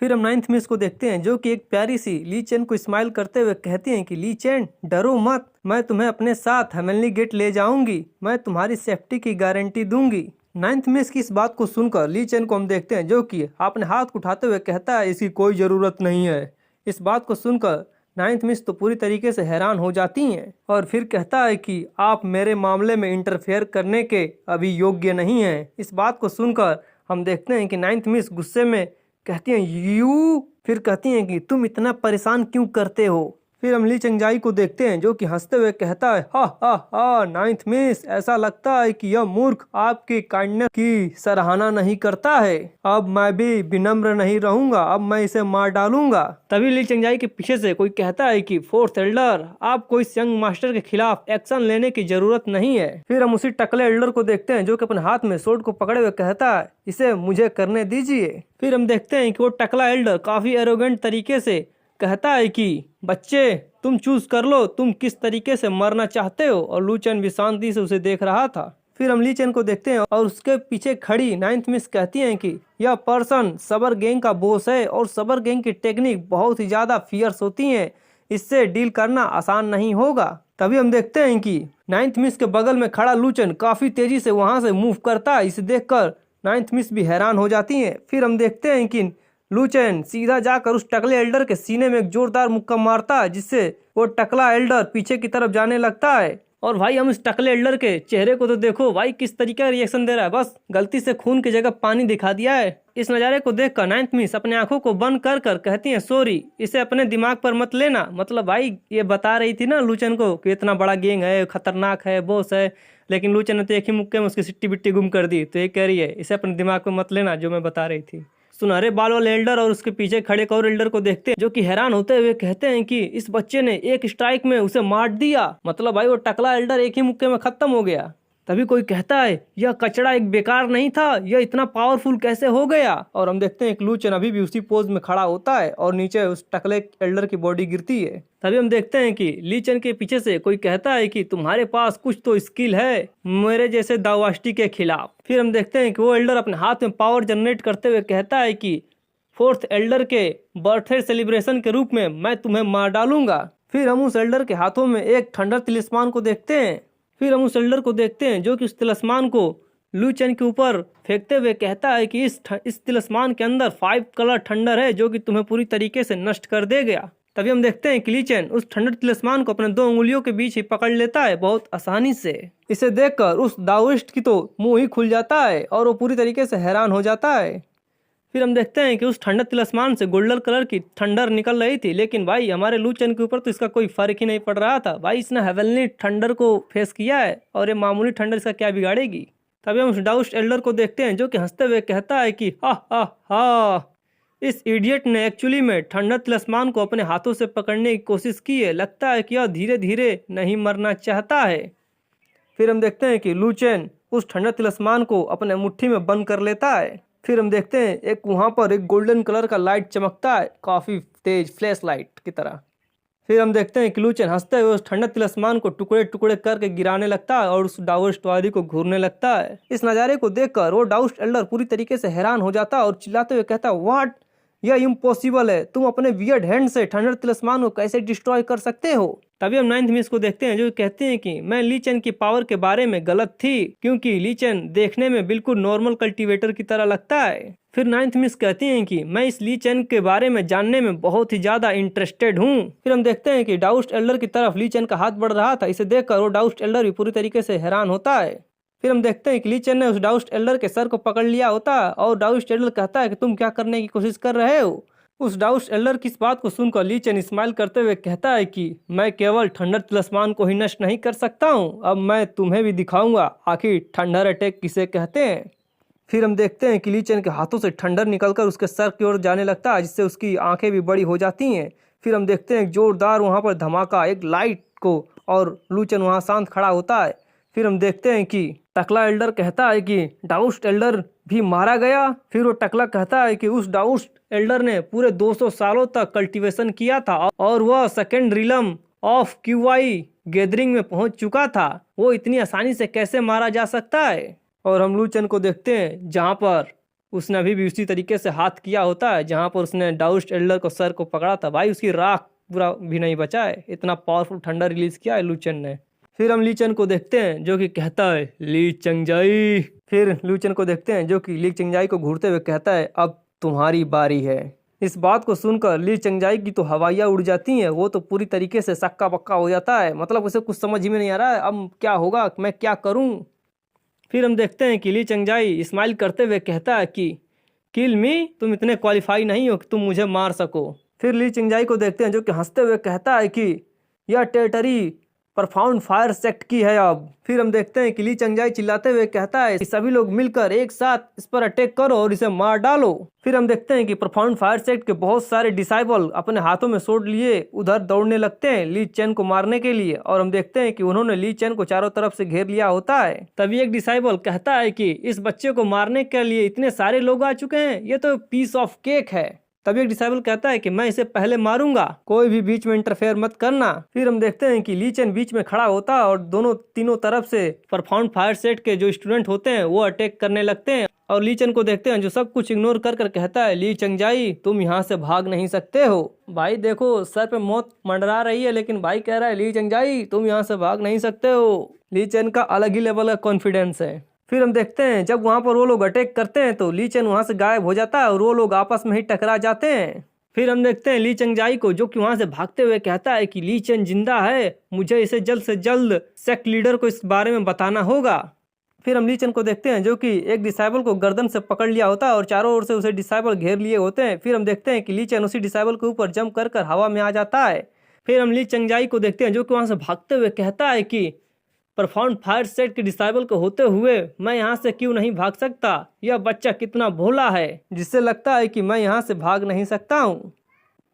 फिर हम 9th मिस को देखते हैं जो कि एक प्यारी सी ली चेन को स्माइल करते हुए कहती हैं कि ली चेन डरो मत, मैं तुम्हें अपने साथ हेवनली गेट ले जाऊंगी, मैं तुम्हारी सेफ्टी की गारंटी दूंगी। 9th मिस की इस बात को सुनकर ली चेन को हम देखते हैं जो कि अपने हाथ को उठाते हुए कहता है इसकी कोई ज़रूरत नहीं है। इस बात को सुनकर 9th मिस तो पूरी तरीके से हैरान हो जाती हैं और फिर कहता है कि आप मेरे मामले में इंटरफेयर करने के अभी योग्य नहीं हैं। इस बात को सुनकर हम देखते हैं कि 9th मिस गुस्से में कहती हैं यू, फिर कहती हैं कि तुम इतना परेशान क्यों करते हो। फिर हम ली चंगजाई को देखते हैं जो कि हंसते हुए कहता है हा हा हा 9th मिस, ऐसा लगता है कि यह मूर्ख आपकी काइंडनेस की सराहना नहीं करता है। अब मैं भी विनम्र नहीं रहूंगा, अब मैं इसे मार डालूंगा। तभी ली चंगजाई के पीछे से कोई कहता है कि फोर्थ एल्डर, आपको इस यंग मास्टर के खिलाफ एक्शन लेने की जरूरत नहीं है। फिर हम उसी टकले एल्डर को देखते हैं जो कि अपने हाथ में सोर्ड को पकड़े हुए कहता है इसे मुझे करने दीजिए। फिर हम देखते हैं कि वो टकला एल्डर काफी एरोगेंट तरीके से कहता है कि बच्चे तुम चूज कर लो, तुम किस तरीके से मरना चाहते हो। और लू चेन भी शांति से उसे देख रहा था। फिर हम ली चेन को देखते हैं और उसके पीछे खड़ी 9th मिस कहती हैं कि यह पर्सन सबर गैंग का बॉस है और सबर गैंग की टेक्निक बहुत ही ज्यादा फियर्स होती हैं, इससे डील करना आसान नहीं होगा। तभी हम देखते हैं कि 9th मिस के बगल में खड़ा लू चेन काफी तेजी से वहां से मूव करता है। इसे देखकर 9th मिस भी हैरान हो जाती हैं। फिर हम देखते हैं कि लू चेन सीधा जाकर उस टकले एल्डर के सीने में एक जोरदार मुक्का मारता है जिससे वो टकला एल्डर पीछे की तरफ जाने लगता है। और भाई हम इस टकले एल्डर के चेहरे को तो देखो भाई किस तरीके का रिएक्शन दे रहा है, बस गलती से खून की जगह पानी दिखा दिया है। इस नज़ारे को देखकर 9th मिस अपने आंखों को बंद कर कर कहती हैं सॉरी, इसे अपने दिमाग पर मत लेना। मतलब भाई ये बता रही थी ना लू चेन को कि इतना बड़ा गैंग है, खतरनाक है, बॉस है, लेकिन लू चेन ने तो एक ही मुक्के में उसकी सिट्टी बिट्टी गुम कर दी। तो ये कह रही है इसे अपने दिमाग पर मत लेना जो मैं बता रही थी। सुनहरे बाल वाले एल्डर और उसके पीछे खड़े एक और एल्डर को देखते हैं जो कि हैरान होते हुए कहते हैं कि इस बच्चे ने एक स्ट्राइक में उसे मार दिया। मतलब भाई वो टकला एल्डर एक ही मुक्के में खत्म हो गया। तभी कोई कहता है यह कचड़ा एक बेकार नहीं था, यह इतना पावरफुल कैसे हो गया। और हम देखते हैं कि लू चेन अभी भी उसी पोज में खड़ा होता है और नीचे उस टकले एल्डर की बॉडी गिरती है। तभी हम देखते हैं कि ली चेन के पीछे से कोई कहता है कि तुम्हारे पास कुछ तो स्किल है मेरे जैसे दावास्टी के खिलाफ। फिर हम देखते हैं कि वो एल्डर अपने हाथ में पावर जनरेट करते हुए कहता है कि फोर्थ एल्डर के बर्थडे सेलिब्रेशन के रूप में मैं तुम्हें मार डालूंगा। फिर हम उस एल्डर के हाथों में एक थंडर तिलिस्मान को देखते हैं। फिर हम उस एल्डर को देखते हैं जो कि उस तिलिस्मान को लू चेन के ऊपर फेंकते हुए कहता है कि इस तिलिस्मान के अंदर 5 कलर थंडर है जो कि तुम्हें पूरी तरीके से नष्ट कर देगा। तभी हम देखते हैं कि ली चेन उस थंडर तिलिस्मान को अपने 2 उंगलियों के बीच ही पकड़ लेता है बहुत आसानी से। इसे देखकर उस दाओइस्ट की तो मुंह ही खुल जाता है और वो पूरी तरीके से हैरान हो जाता है। फिर हम देखते हैं कि उस ठंडर तिलिस्मान से गोल्डन कलर की थंडर निकल रही थी, लेकिन भाई हमारे लू चेन के ऊपर तो इसका कोई फर्क ही नहीं पड़ रहा था। भाई इसने हेवनली थंडर को फेस किया है और ये मामूली थंडर इसका क्या बिगाड़ेगी। तभी हम उस डाउस्ट एल्डर को देखते हैं जो कि हंसते हुए कहता है कि हा हा हा, इस इडियट ने एक्चुअली में ठंडर तिलिस्मान को अपने हाथों से पकड़ने की कोशिश की है, लगता है कि यह धीरे धीरे नहीं मरना चाहता है। फिर हम देखते हैं कि लू चेन उस ठंडर तिलिस्मान को अपने मुट्ठी में बंद कर लेता है। फिर हम देखते हैं एक वहाँ पर एक गोल्डन कलर का लाइट चमकता है, काफ़ी तेज फ्लैश लाइट की तरह। फिर हम देखते हैं कि लू चेन हंसते हुए उस ठंडर तिलिस्मान को टुकड़े टुकड़े करके गिराने लगता है और उस डाउस्टवादी को घूरने लगता है। इस नज़ारे को देखकर वो डाउस्ट एल्डर पूरी तरीके से हैरान हो जाता है और चिल्लाते हुए कहता है व्हाट, यह इम्पॉसिबल है, तुम अपने वियर्ड हैंड से ठंडर तिलिस्मान को कैसे डिस्ट्रॉय कर सकते हो। तभी हम 9th मिस को देखते हैं जो कहते हैं कि मैं ली चेन की पावर के बारे में गलत थी, क्योंकि ली चेन देखने में बिल्कुल नॉर्मल कल्टीवेटर की तरह लगता है। फिर 9th मिस कहती हैं कि मैं इस ली चेन के बारे में जानने में बहुत ही ज्यादा इंटरेस्टेड हूँ। फिर हम देखते हैं कि डाउस्ट एल्डर की तरफ ली चेन का हाथ बढ़ रहा था। इसे देखकर वो डाउस्ट एल्डर भी पूरी तरीके से हैरान होता है। फिर हम देखते हैं कि ली चेन ने उस डाउस्ट एल्डर के सर को पकड़ लिया होता है और डाउस्ट एल्डर कहता है कि तुम क्या करने की कोशिश कर रहे हो। उस डाउस्ट एल्डर की इस बात को सुनकर ली चेन स्माइल करते हुए कहता है कि मैं केवल ठंडर तिलिस्मान को ही नष्ट नहीं कर सकता हूँ, अब मैं तुम्हें भी दिखाऊंगा आखिर ठंडर अटैक किसे कहते हैं। फिर हम देखते हैं कि ली चेन के हाथों से ठंडर निकलकर उसके सर की ओर जाने लगता है, जिससे उसकी आंखें भी बड़ी हो जाती हैं। फिर हम देखते हैं जोरदार वहाँ पर धमाका, एक लाइट को, और लू चेन वहाँ शांत खड़ा होता है। फिर हम देखते हैं कि टकला एल्डर कहता है कि डाउस्ट एल्डर भी मारा गया। फिर वो टकला कहता है कि उस डाउस्ट एल्डर ने पूरे 200 सालों तक कल्टीवेशन किया था और वह second realm of QI gathering में पहुंच चुका था, वो इतनी आसानी से कैसे मारा जा सकता है। और हम लू चेन को देखते हैं जहां पर उसने अभी भी उसी तरीके से हाथ किया होता है जहाँ पर उसने डाउस्ट एल्डर को सर को पकड़ा था। भाई उसकी राख पूरा भी नहीं बचा है, इतना पावरफुल ठंडा रिलीज किया है लू चेन ने। फिर हम ली चेन को देखते हैं जो कि कहता है ली चंगजाई। फिर लू चेन को देखते हैं जो कि ली चंगजाई को घूरते हुए कहता है अब तुम्हारी बारी है। इस बात को सुनकर ली चंगजाई की तो हवाइयाँ उड़ जाती हैं, वो तो पूरी तरीके से सक्का बक्का हो जाता है। मतलब उसे कुछ समझ ही में नहीं आ रहा है अब क्या होगा, मैं क्या करूं। फिर हम देखते हैं कि ली चंगजाई स्माइल करते हुए कहता है कि किल मी, तुम इतने क्वालिफाई नहीं हो कि तुम मुझे मार सको। फिर ली चंगजाई को देखते हैं जो कि हंसते हुए कहता है कि यह टेरिटरी परफाउंड फायर सेक्ट की है अब। फिर हम देखते हैं कि ली चंगजाई चिल्लाते हुए कहता है कि सभी लोग मिलकर एक साथ इस पर अटैक करो और इसे मार डालो। फिर हम देखते हैं कि परफाउंड फायर सेक्ट के बहुत सारे डिसाइबल अपने हाथों में सोड लिए उधर दौड़ने लगते हैं ली चेन को मारने के लिए। और हम देखते हैं कि उन्होंने ली चेन को चारों तरफ से घेर लिया होता है। तभी एक डिसाइबल कहता है कि इस बच्चे को मारने के लिए इतने सारे लोग आ चुके हैं, ये तो पीस ऑफ केक है। तभी एक डिसाइबल कहता है कि मैं इसे पहले मारूंगा, कोई भी बीच में इंटरफेयर मत करना। फिर हम देखते हैं कि ली चेन बीच में खड़ा होता है और दोनों तीनों तरफ से परफाउंड फायर सेट के जो स्टूडेंट होते हैं वो अटैक करने लगते हैं। और ली चेन को देखते हैं जो सब कुछ इग्नोर कर कर कहता है ली चंगजाई तुम यहाँ से भाग नहीं सकते हो। भाई देखो सर पे मौत मंडरा रही है लेकिन भाई कह रहा है ली चंगजाई तुम यहाँ से भाग नहीं सकते हो। ली चेन का अलग ही लेवल का कॉन्फिडेंस है। फिर हम देखते हैं जब वहाँ पर वो लोग अटैक करते हैं तो ली चेन वहाँ से गायब हो जाता है और वो लोग आपस में ही टकरा जाते हैं। फिर हम देखते हैं ली चंगजाई को जो कि वहाँ से भागते हुए कहता है कि ली चेन जिंदा है, मुझे इसे जल्द से जल्द सेक्ट लीडर को इस बारे में बताना होगा। फिर हम ली चेन को देखते हैं जो कि एक डिसाइबल को गर्दन से पकड़ लिया होता है और चारों ओर से उसे डिसाइबल घेर लिए होते हैं। फिर हम देखते हैं कि ली चेन उसी डिसाइबल के ऊपर जंप कर हवा में आ जाता है। फिर हम ली चंगजाई को देखते हैं जो कि वहाँ से भागते हुए कहता है कि परफाउंड फायर सेट के डिसाइबल को होते हुए मैं यहाँ से क्यों नहीं भाग सकता। यह बच्चा कितना भोला है जिससे लगता है कि मैं यहाँ से भाग नहीं सकता हूँ।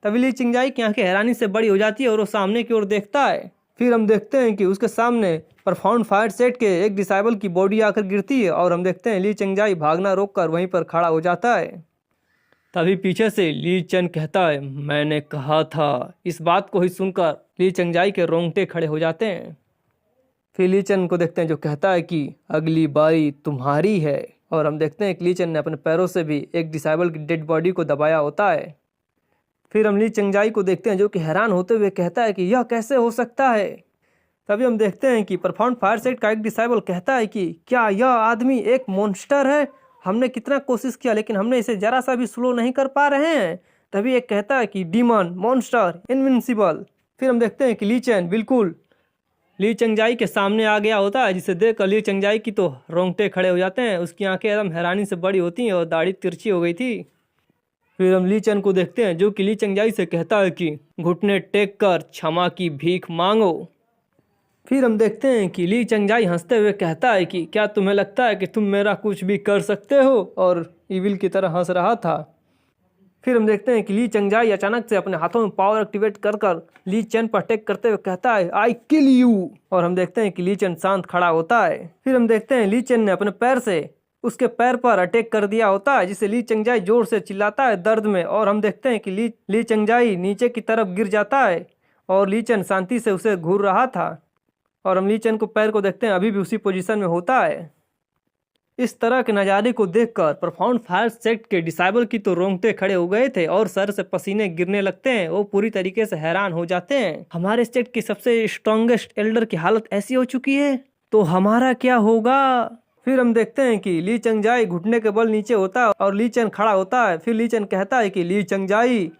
तभी ली चंगजाई की आंखें हैरानी से बड़ी हो जाती है और वो सामने की ओर देखता है। फिर हम देखते हैं कि उसके सामने परफाउंड फायर सेट के एक डिसाइबल की बॉडी आकर गिरती है और हम देखते हैं ली चंगजाई भागना रोककर वहीं पर खड़ा हो जाता है। तभी पीछे से ली चेन कहता है मैंने कहा था। इस बात को ही सुनकर ली चंगजाई के रोंगटे खड़े हो जाते हैं। फिर ली चेन को देखते हैं जो कहता है कि अगली बारी तुम्हारी है। और हम देखते हैं कि ली चेन ने अपने पैरों से भी एक डिसाइबल की डेड बॉडी को दबाया होता है। फिर हम ली चंगजाई को देखते हैं जो कि हैरान होते हुए कहता है कि यह कैसे हो सकता है। तभी हम देखते हैं कि परफाउंड फायर सेट का एक डिसाइबल कहता है कि क्या यह आदमी एक मॉन्स्टर है, हमने कितना कोशिश किया लेकिन हमने इसे जरा सा भी स्लो नहीं कर पा रहे हैं। तभी एक कहता है कि डीमन, मॉन्स्टर, इनविंसिबल। फिर हम देखते हैं कि ली चेन बिल्कुल ली चंगजाई के सामने आ गया होता है जिसे देखकर ली चंगजाई की तो रोंगटे खड़े हो जाते हैं। उसकी आंखें एकदम हैरानी से बड़ी होती हैं और दाढ़ी तिरछी हो गई थी। फिर हम ली चेन को देखते हैं जो कि ली चंगजाई से कहता है कि घुटने टेक कर क्षमा की भीख मांगो। फिर हम देखते हैं कि ली चंगजाई हंसते हुए कहता है कि क्या तुम्हें लगता है कि तुम मेरा कुछ भी कर सकते हो, और ईविल की तरह हंस रहा था। फिर हम देखते हैं कि ली चंगजाई अचानक से अपने हाथों में पावर एक्टिवेट कर ली चेन पर अटैक करते हुए कहता है आई किल यू। और हम देखते हैं कि ली चेन शांत खड़ा होता है। फिर हम देखते हैं ली चेन ने अपने पैर से उसके पैर पर अटैक कर दिया होता है जिससे ली चंगजाई जोर से चिल्लाता है दर्द में। और हम देखते हैं कि ली चंगजाई नीचे की तरफ गिर जाता है और ली चेन शांति से उसे घूर रहा था। और हम ली चेन को पैर को देखते हैं अभी भी उसी पोजीशन में होता है। इस तरह के नज़ारे को देखकर परफाउंड फायर सेक्ट के डिसाइबल की तो रोंगटे खड़े हो गए थे और सर से पसीने गिरने लगते हैं। वो पूरी तरीके से हैरान हो जाते हैं। हमारे सेक्ट की सबसे स्ट्रॉन्गेस्ट एल्डर की हालत ऐसी हो चुकी है तो हमारा क्या होगा। फिर हम देखते हैं कि ली चंगजाई घुटने के बल नीचे होता है और ली चेन खड़ा होता है। फिर ली चेन कहता है कि ली चंगजाई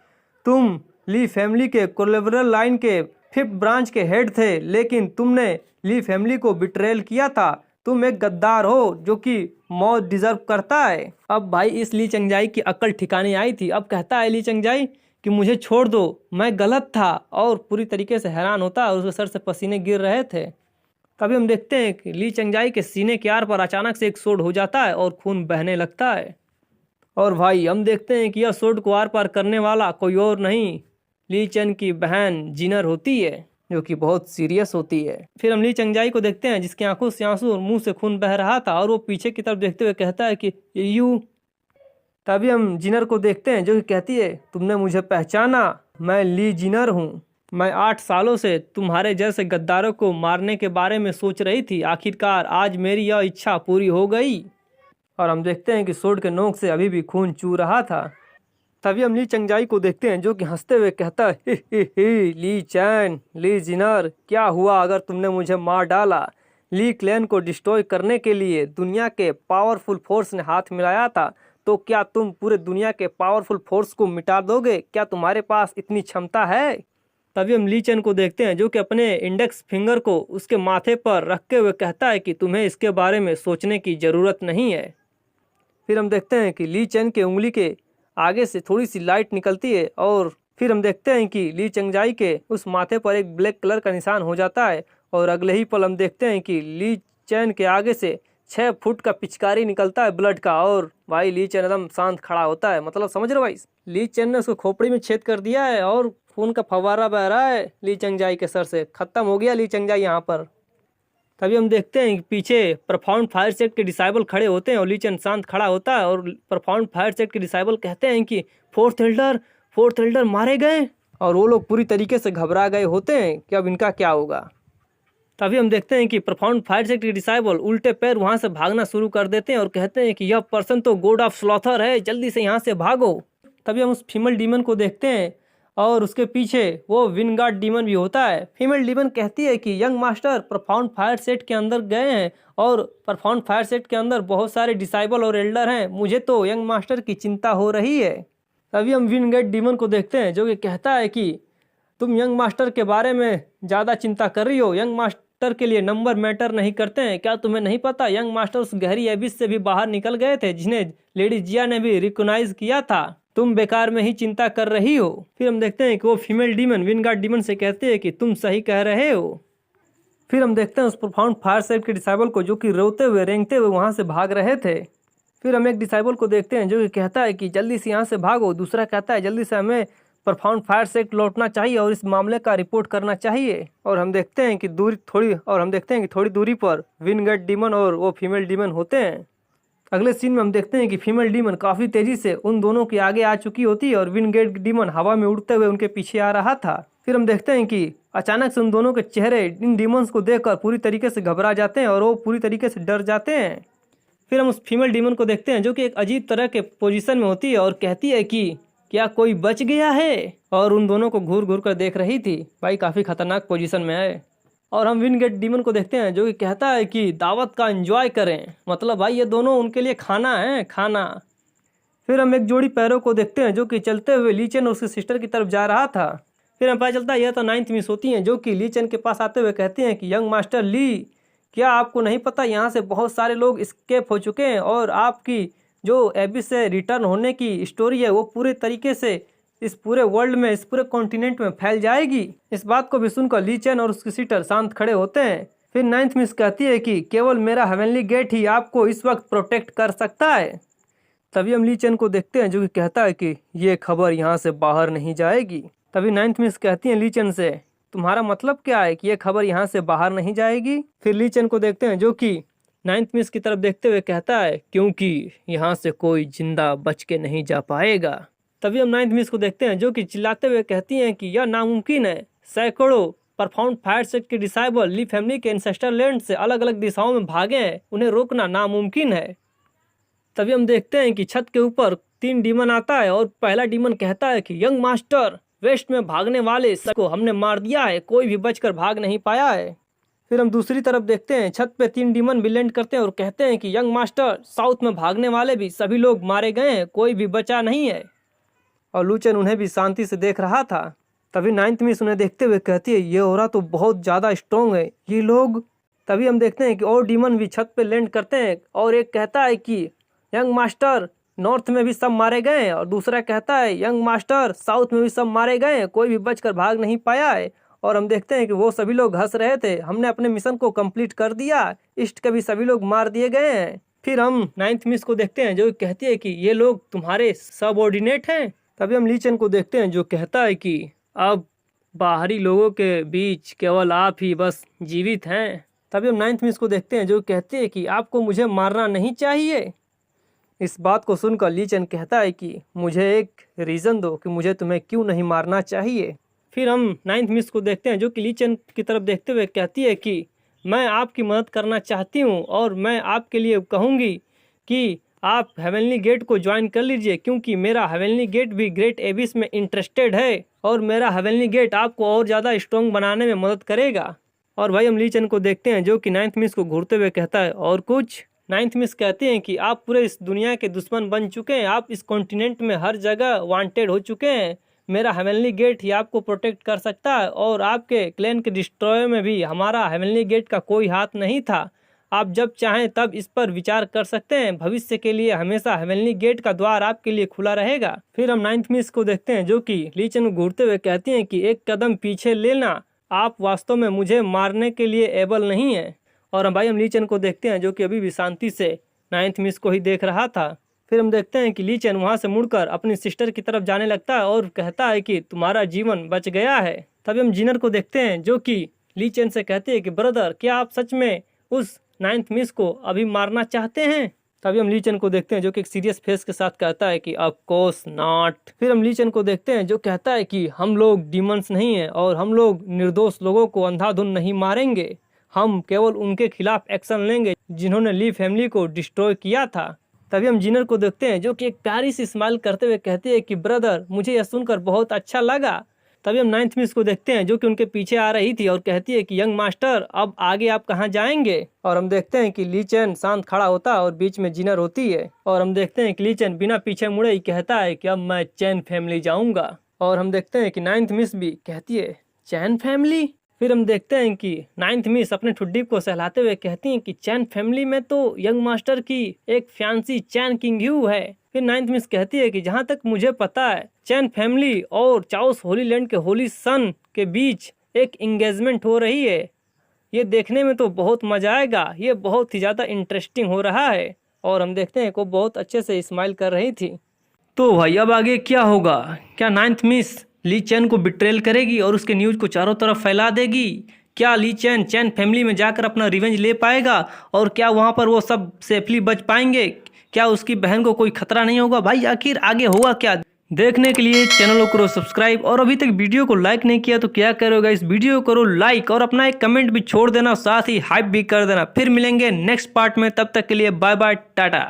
तुम ली फैमिली के कोलेबरल लाइन के 5th ब्रांच के हेड थे लेकिन तुमने ली फैमिली को बिट्रेल किया था। तुम एक गद्दार हो जो कि मौत डिजर्व करता है। अब भाई इस ली चंगजाई की अक्ल ठिकाने आई थी। अब कहता है ली चंगजाई कि मुझे छोड़ दो, मैं गलत था। और पूरी तरीके से हैरान होता है और उसके सर से पसीने गिर रहे थे। तभी हम देखते हैं कि ली चंगजाई के सीने के आर पर अचानक से एक सोड हो जाता है और खून बहने लगता है। और भाई हम देखते हैं कि यह सोड को आर पार करने वाला कोई और नहीं ली चेन की बहन जिनर होती है जो कि बहुत सीरियस होती है। फिर हम ली चंगजाई को देखते हैं जिसकी आंखों से आंसू और मुंह से खून बह रहा था और वो पीछे की तरफ देखते हुए कहता है कि यू। तभी हम जिनर को देखते हैं जो कि कहती है तुमने मुझे पहचाना, मैं ली जिनर हूँ। मैं 8 सालों से तुम्हारे जैसे गद्दारों को मारने के बारे में सोच रही थी। आखिरकार आज मेरी यह इच्छा पूरी हो गई। और हम देखते हैं कि सोड के नोक से अभी भी खून चू रहा था। तभी हम ली चंगजाई को देखते हैं जो कि हंसते हुए कहता है, ही ली चैन, ली जिनर, क्या हुआ अगर तुमने मुझे मार डाला? ली क्लैन को डिस्ट्रॉय करने के लिए दुनिया के पावरफुल फोर्स ने हाथ मिलाया था, तो क्या तुम पूरे दुनिया के पावरफुल फोर्स को मिटा दोगे? क्या तुम्हारे पास इतनी क्षमता है? तभी हम ली चैन को देखते हैं जो कि अपने इंडेक्स फिंगर को उसके माथे पर रखते हुए कहता है कि तुम्हें इसके बारे में सोचने की ज़रूरत नहीं है। फिर हम देखते हैं कि ली चैन के उंगली के आगे से थोड़ी सी लाइट निकलती है और फिर हम देखते हैं कि ली चंगजाई के उस माथे पर एक ब्लैक कलर का निशान हो जाता है और अगले ही पल हम देखते हैं कि ली चैन के आगे से 6 फुट का पिचकारी निकलता है ब्लड का और भाई ली चैन एकदम शांत खड़ा होता है। मतलब समझ रहे हो भाई, ली चैन ने उसको खोपड़ी में छेद कर दिया है और खून का फव्वारा बह रहा है ली चंगजाई के सर से। खत्म हो गया ली चंगजाई यहाँ पर। तभी हम देखते हैं कि पीछे परफॉर्म फायर सेट के डिसाइबल खड़े होते हैं और ली चैन शांत खड़ा होता है और परफॉर्म फायर सेट के डिसाइबल कहते हैं कि फोर्थ एल्डर मारे गए। और वो लोग पूरी तरीके से घबरा गए होते हैं कि अब इनका क्या होगा। तभी हम देखते हैं कि परफॉर्म फायर सेट के डिसाइबल उल्टे पैर वहां से भागना शुरू कर देते हैं और कहते हैं कि यह पर्सन तो गॉड ऑफ स्लॉथर है, जल्दी से यहाँ से भागो। तभी हम उस फीमेल डीमन को देखते हैं और उसके पीछे वो विनगार्ड डीमन भी होता है। फीमेल डीमन कहती है कि young master perform fire set के अंदर गए हैं और परफॉर्म फायर सेट के अंदर बहुत सारे डिसाइबल और एल्डर हैं, मुझे तो यंग मास्टर की चिंता हो रही है। तभी हम विनगार्ड डीमन को देखते हैं जो कि कहता है कि तुम यंग मास्टर के बारे में ज़्यादा चिंता कर रही हो, यंग मास्टर के लिए नंबर मैटर नहीं करते हैं। क्या तुम्हें नहीं पता यंग मास्टर उस गहरी एबिस से भी बाहर निकल गए थे जिन्हें लेडी जिया ने भी रिकॉग्नाइज किया था, तुम बेकार में ही चिंता कर रही हो। फिर हम देखते हैं कि वो फीमेल डीमन विनगार्ड डीमन से कहते हैं कि तुम सही कह रहे हो। फिर हम देखते हैं उस प्रोफाउंड फायर सेट के डिसाइबल को जो कि रोते हुए रेंगते हुए वहाँ से भाग रहे थे। फिर हम एक डिसाइबल को देखते हैं जो कि कहता है कि जल्दी से यहाँ से भागो, दूसरा कहता है जल्दी से हमें परफॉर्म फायर सेट लौटना चाहिए और इस मामले का रिपोर्ट करना चाहिए। और हम देखते हैं कि थोड़ी दूरी पर विनगार्ड डीमन और वो फीमेल डीमन होते हैं। अगले सीन में हम देखते हैं कि फीमेल डीमन काफ़ी तेज़ी से उन दोनों के आगे आ चुकी होती है और विनगार्ड डीमन हवा में उड़ते हुए उनके पीछे आ रहा था। फिर हम देखते हैं कि अचानक से उन दोनों के चेहरे इन डीमंस को देखकर पूरी तरीके से घबरा जाते हैं और वो पूरी तरीके से डर जाते हैं। फिर हम उस फीमेल डीमन को देखते हैं जो कि एक अजीब तरह के पोजीशन में होती है और कहती है कि क्या कोई बच गया है, और उन दोनों को घूर घूर कर देख रही थी। भाई काफ़ी खतरनाक पोजीशन में है। और हम विनगार्ड डीमन को देखते हैं जो कि कहता है कि दावत का एंजॉय करें, मतलब भाई ये दोनों उनके लिए खाना है, खाना। फिर हम एक जोड़ी पैरों को देखते हैं जो कि चलते हुए ली चैन और उसकी सिस्टर की तरफ जा रहा था। फिर हमें पता चलता है यह तो 9th मिस होती हैं जो कि ली चैन के पास आते हुए कहते हैं कि यंग मास्टर ली, क्या आपको नहीं पता यहाँ से बहुत सारे लोग एस्केप हो चुके हैं और आपकी जो एबिस से रिटर्न होने की स्टोरी है वो पूरे तरीके से इस पूरे वर्ल्ड में, इस पूरे कॉन्टिनेंट में फैल जाएगी। इस बात को भी सुनकर ली चैन और उसकी सिस्टर शांत खड़े होते हैं। फिर 9th मिस कहती है कि केवल मेरा हेवनली गेट ही आपको इस वक्त प्रोटेक्ट कर सकता है। तभी हम ली चैन को देखते हैं जो कि कहता है कि ये खबर यहाँ से बाहर नहीं जाएगी। तभी 9th मिस कहती है ली चैन से, तुम्हारा मतलब क्या है कि ये खबर यहाँ से बाहर नहीं जाएगी? फिर ली चैन को देखते हैं जो कि 9th मिस की तरफ देखते हुए कहता है क्योंकि यहाँ से कोई जिंदा बच के नहीं जा पाएगा। तभी हम 9th मिस को देखते हैं जो कि चिल्लाते हुए कहती हैं कि यह नामुमकिन है, सैकड़ों परफॉर्म फायर सेट के डिसाइबल ली फैमिली के एंसेस्टर लैंड से अलग अलग दिशाओं में भागे हैं, उन्हें रोकना नामुमकिन है। तभी हम देखते हैं कि छत के ऊपर 3 डीमन आता है और पहला डीमन कहता है कि यंग मास्टर, वेस्ट में भागने वाले सबको हमने मार दिया है, कोई भी बचकर भाग नहीं पाया है। फिर हम दूसरी तरफ देखते हैं छत पे 3 डीमन भी लैंड करते हैं और कहते हैं कि यंग मास्टर, साउथ में भागने वाले भी सभी लोग मारे गए हैं, कोई भी बचा नहीं है। और लू चैन उन्हें भी शांति से देख रहा था। तभी 9th मिस उन्हें देखते हुए कहती है ये औरत तो बहुत ज़्यादा स्ट्रॉन्ग है ये लोग। तभी हम देखते हैं कि और डीमन भी छत पे लैंड करते हैं और एक कहता है कि यंग मास्टर, नॉर्थ में भी सब मारे गए हैं, और दूसरा कहता है यंग मास्टर, साउथ में भी सब मारे गए हैं, कोई भी बचकर भाग नहीं पाया है। और हम देखते हैं कि वो सभी लोग हंस रहे थे, हमने अपने मिशन को कंप्लीट कर दिया, ईस्ट के भी सभी लोग मार दिए गए हैं। फिर हम 9th मिस को देखते हैं जो कहती है कि ये लोग तुम्हारे सबऑर्डिनेट हैं। तभी हम ली चैन को देखते हैं जो कहता है कि अब बाहरी लोगों के बीच केवल आप ही बस जीवित हैं। तभी हम 9th मिस को देखते हैं जो कहते हैं कि आपको मुझे मारना नहीं चाहिए। इस बात को सुनकर ली चैन कहता है कि मुझे एक रीज़न दो कि मुझे तुम्हें क्यों नहीं मारना चाहिए। फिर हम 9th मिस को देखते हैं जो कि ली चैन की तरफ देखते हुए कहती है कि मैं आपकी मदद करना चाहती हूँ और मैं आपके लिए कहूँगी कि आप हेवनली गेट को ज्वाइन कर लीजिए, क्योंकि मेरा हेवनली गेट भी ग्रेट एबिस में इंटरेस्टेड है और मेरा हेवनली गेट आपको और ज़्यादा स्ट्रॉन्ग बनाने में मदद करेगा। और भाई हम ली चेन को देखते हैं जो कि नाइन्थ मिस को घूरते हुए कहता है और कुछ। नाइन्थ मिस कहते हैं कि आप पूरे इस दुनिया के दुश्मन बन चुके हैं, आप इस कॉन्टिनेंट में हर जगह वांटेड हो चुके हैं। मेरा हेवनली गेट ही आपको प्रोटेक्ट कर सकता है और आपके क्लैन के डिस्ट्रॉय में भी हमारा हेवनली गेट का कोई हाथ नहीं था। आप जब चाहें तब इस पर विचार कर सकते हैं। भविष्य के लिए हमेशा हेवनली गेट का द्वार आपके लिए खुला रहेगा। फिर हम नाइन्थ मिस को देखते हैं जो कि ली चेन को घूरते हुए कहती हैं कि एक कदम पीछे लेना, आप वास्तव में मुझे मारने के लिए एबल नहीं है। और भाई हम ली चेन को देखते हैं जो कि अभी भी शांति से नाइन्थ मिस को ही देख रहा था। फिर हम देखते हैं कि ली चेन वहाँ से मुड़कर अपनी सिस्टर की तरफ जाने लगता है और कहता है कि तुम्हारा जीवन बच गया है। तभी हम जिनर को देखते हैं जो कि ली चेन से कहते हैं कि ब्रदर, क्या आप सच में उस नाइन्थ मिस को अभी मारना चाहते हैं? तभी हम ली चेन को देखते हैं जो कि एक सीरियस फेस के साथ कहता है कि ऑफ कोर्स नॉट। फिर हम ली चेन को देखते हैं जो कहता है कि हम लोग डीमंस नहीं हैं और हम लोग निर्दोष लोगों को अंधाधुंध नहीं मारेंगे, हम केवल उनके खिलाफ एक्शन लेंगे जिन्होंने ली फैमिली को डिस्ट्रॉय किया था। तभी हम जिनर को देखते हैं जो कि एक प्यारी सी स्माइल करते हुए कहते हैं कि ब्रदर, मुझे यह सुनकर बहुत अच्छा लगा। तभी हम नाइन्थ मिस को देखते हैं जो कि उनके पीछे आ रही थी और कहती है कि यंग मास्टर, अब आगे आप कहाँ जाएंगे? और हम देखते हैं कि ली चेन शांत खड़ा होता है और बीच में जिनर होती है और हम देखते हैं कि ली चेन बिना पीछे मुड़े ही कहता है कि अब मैं चैन फैमिली जाऊंगा। और हम देखते हैं कि नाइन्थ मिस भी कहती है चैन फैमिली। फिर हम देखते हैं कि नाइन्थ मिस अपने ठुड्डी को सहलाते हुए कहती हैं कि चैन फैमिली में तो यंग मास्टर की एक फैंसी चैन किंग है। फिर नाइन्थ मिस कहती है कि जहाँ तक मुझे पता है चैन फैमिली और चाओस होली लैंड के होली सन के बीच एक एंगेजमेंट हो रही है। ये देखने में तो बहुत मजा आएगा, ये बहुत ही ज़्यादा इंटरेस्टिंग हो रहा है। और हम देखते हैं कि वो बहुत अच्छे से स्माइल कर रही थी। तो भाई अब आगे क्या होगा? क्या नाइन्थ मिस ली चैन को बिट्रेल करेगी और उसके न्यूज़ को चारों तरफ फैला देगी? क्या ली चैन चैन फैमिली में जाकर अपना रिवेंज ले पाएगा और क्या वहाँ पर वो सब सेफली बच पाएंगे? क्या उसकी बहन को कोई खतरा नहीं होगा? भाई आखिर आगे होगा क्या? देखने के लिए चैनल को करो सब्सक्राइब और अभी तक वीडियो को लाइक नहीं किया तो क्या करोगे? इस वीडियो को करो लाइक और अपना एक कमेंट भी छोड़ देना, साथ ही हाइप भी कर देना। फिर मिलेंगे नेक्स्ट पार्ट में, तब तक के लिए बाय बाय टाटा।